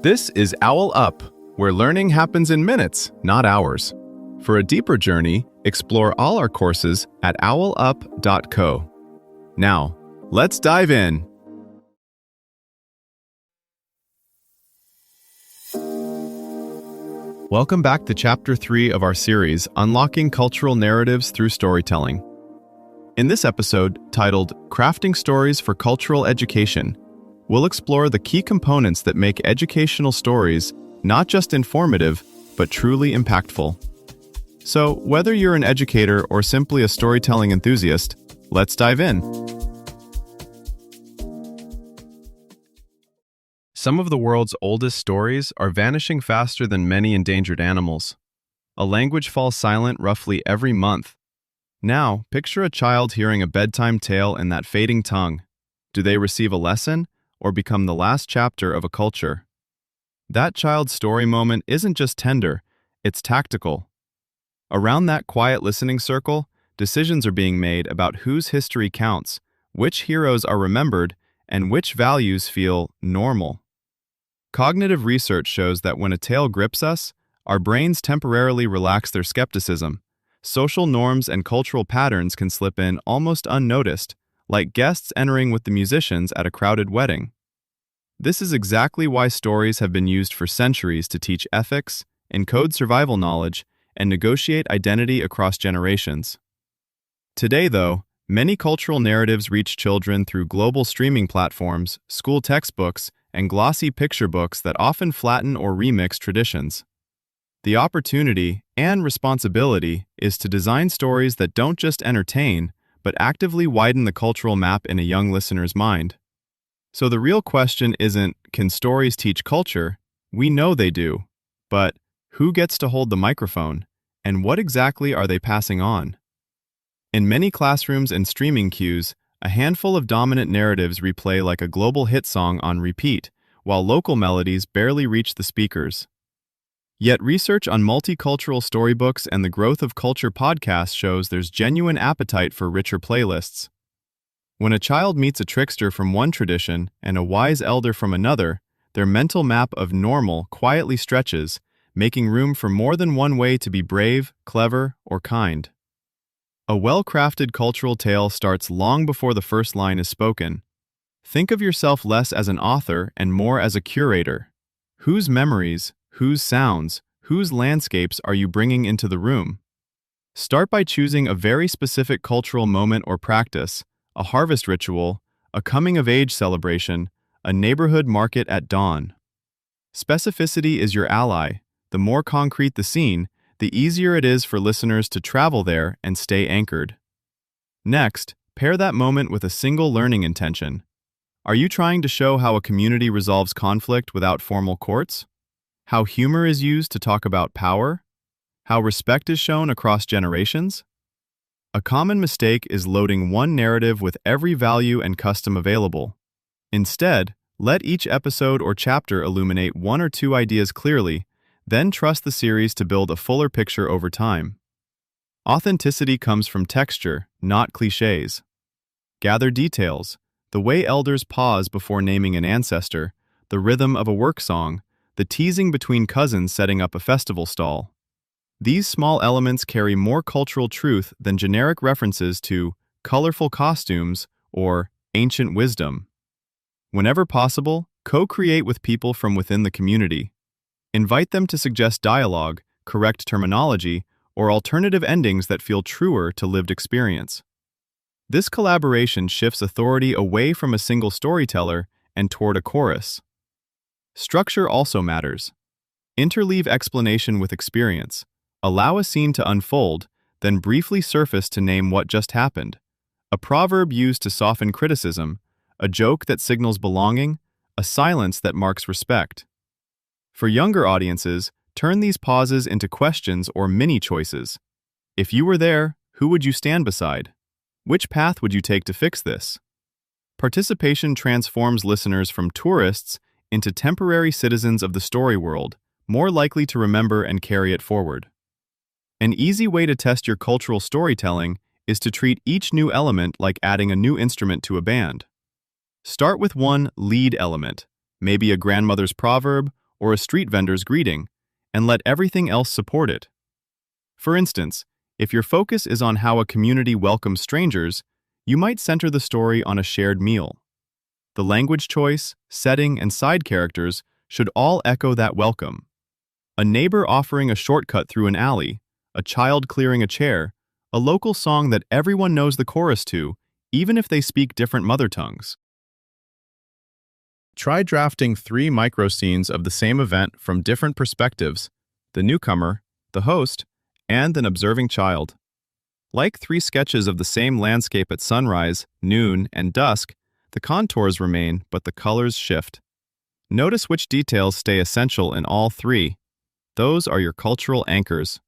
This is OwlUp, where learning happens in minutes, not hours. For a deeper journey, explore all our courses at owlup.co. Now, let's dive in. Welcome back to Chapter 3 of our series, Unlocking Cultural Narratives Through Storytelling. In this episode, titled Crafting Stories for Cultural Education, we'll explore the key components that make educational stories not just informative, but truly impactful. So, whether you're an educator or simply a storytelling enthusiast, let's dive in. Some of the world's oldest stories are vanishing faster than many endangered animals. A language falls silent roughly every month. Now, picture a child hearing a bedtime tale in that fading tongue. Do they receive a lesson or become the last chapter of a culture? That child's story moment isn't just tender, it's tactical. Around that quiet listening circle, decisions are being made about whose history counts, which heroes are remembered, and which values feel normal. Cognitive research shows that when a tale grips us, our brains temporarily relax their skepticism. Social norms and cultural patterns can slip in almost unnoticed, like guests entering with the musicians at a crowded wedding. This is exactly why stories have been used for centuries to teach ethics, encode survival knowledge, and negotiate identity across generations. Today, though, many cultural narratives reach children through global streaming platforms, school textbooks, and glossy picture books that often flatten or remix traditions. The opportunity and responsibility is to design stories that don't just entertain, but actively widen the cultural map in a young listener's mind. So the real question isn't, can stories teach culture? We know they do. But who gets to hold the microphone? And what exactly are they passing on? In many classrooms and streaming queues, a handful of dominant narratives replay like a global hit song on repeat, while local melodies barely reach the speakers. Yet research on multicultural storybooks and the growth of culture podcasts shows there's genuine appetite for richer playlists. When a child meets a trickster from one tradition and a wise elder from another, their mental map of normal quietly stretches, making room for more than one way to be brave, clever, or kind. A well-crafted cultural tale starts long before the first line is spoken. Think of yourself less as an author and more as a curator. Whose memories, whose sounds, whose landscapes are you bringing into the room? Start by choosing a very specific cultural moment or practice, a harvest ritual, a coming-of-age celebration, a neighborhood market at dawn. Specificity is your ally. The more concrete the scene, the easier it is for listeners to travel there and stay anchored. Next, pair that moment with a single learning intention. Are you trying to show how a community resolves conflict without formal courts? How humor is used to talk about power? How respect is shown across generations? A common mistake is loading one narrative with every value and custom available. Instead, let each episode or chapter illuminate one or two ideas clearly, then trust the series to build a fuller picture over time. Authenticity comes from texture, not cliches. Gather details, the way elders pause before naming an ancestor, the rhythm of a work song, the teasing between cousins setting up a festival stall. These small elements carry more cultural truth than generic references to colorful costumes or ancient wisdom. Whenever possible, co-create with people from within the community. Invite them to suggest dialogue, correct terminology, or alternative endings that feel truer to lived experience. This collaboration shifts authority away from a single storyteller and toward a chorus. Structure also matters. Interleave explanation with experience. Allow a scene to unfold, then briefly surface to name what just happened. A proverb used to soften criticism, a joke that signals belonging, a silence that marks respect. For younger audiences, turn these pauses into questions or mini-choices. If you were there, who would you stand beside? Which path would you take to fix this? Participation transforms listeners from tourists into temporary citizens of the story world, more likely to remember and carry it forward. An easy way to test your cultural storytelling is to treat each new element like adding a new instrument to a band. Start with one lead element, maybe a grandmother's proverb or a street vendor's greeting, and let everything else support it. For instance, if your focus is on how a community welcomes strangers, you might center the story on a shared meal. The language choice, setting, and side characters should all echo that welcome. A neighbor offering a shortcut through an alley, a child clearing a chair, a local song that everyone knows the chorus to, even if they speak different mother tongues. Try drafting 3 micro-scenes of the same event from different perspectives: the newcomer, the host, and an observing child. Like 3 sketches of the same landscape at sunrise, noon, and dusk, the contours remain, but the colors shift. Notice which details stay essential in all 3. Those are your cultural anchors.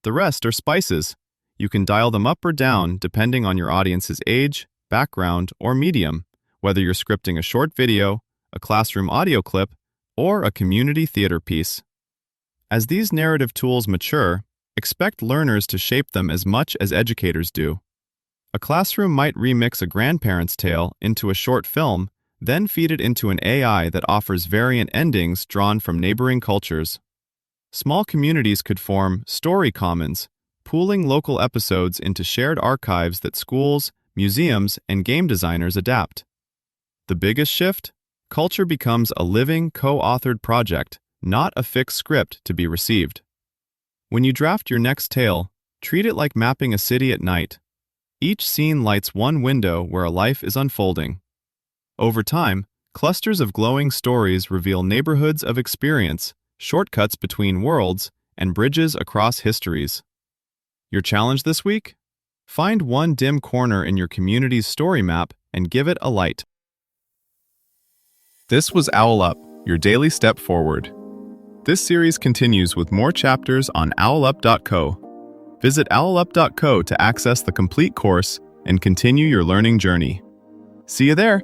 The rest are spices. You can dial them up or down depending on your audience's age, background, or medium, whether you're scripting a short video, a classroom audio clip, or a community theater piece. As these narrative tools mature, expect learners to shape them as much as educators do. A classroom might remix a grandparent's tale into a short film, then feed it into an AI that offers variant endings drawn from neighboring cultures. Small communities could form story commons, pooling local episodes into shared archives that schools, museums, and game designers adapt. The biggest shift? Culture becomes a living, co-authored project, not a fixed script to be received. When you draft your next tale, treat it like mapping a city at night. Each scene lights one window where a life is unfolding. Over time, clusters of glowing stories reveal neighborhoods of experience, shortcuts between worlds, and bridges across histories. Your challenge this week? Find one dim corner in your community's story map and give it a light. This was OwlUp, your daily step forward. This series continues with more chapters on OwlUp.co. Visit OwlUp.co to access the complete course and continue your learning journey. See you there!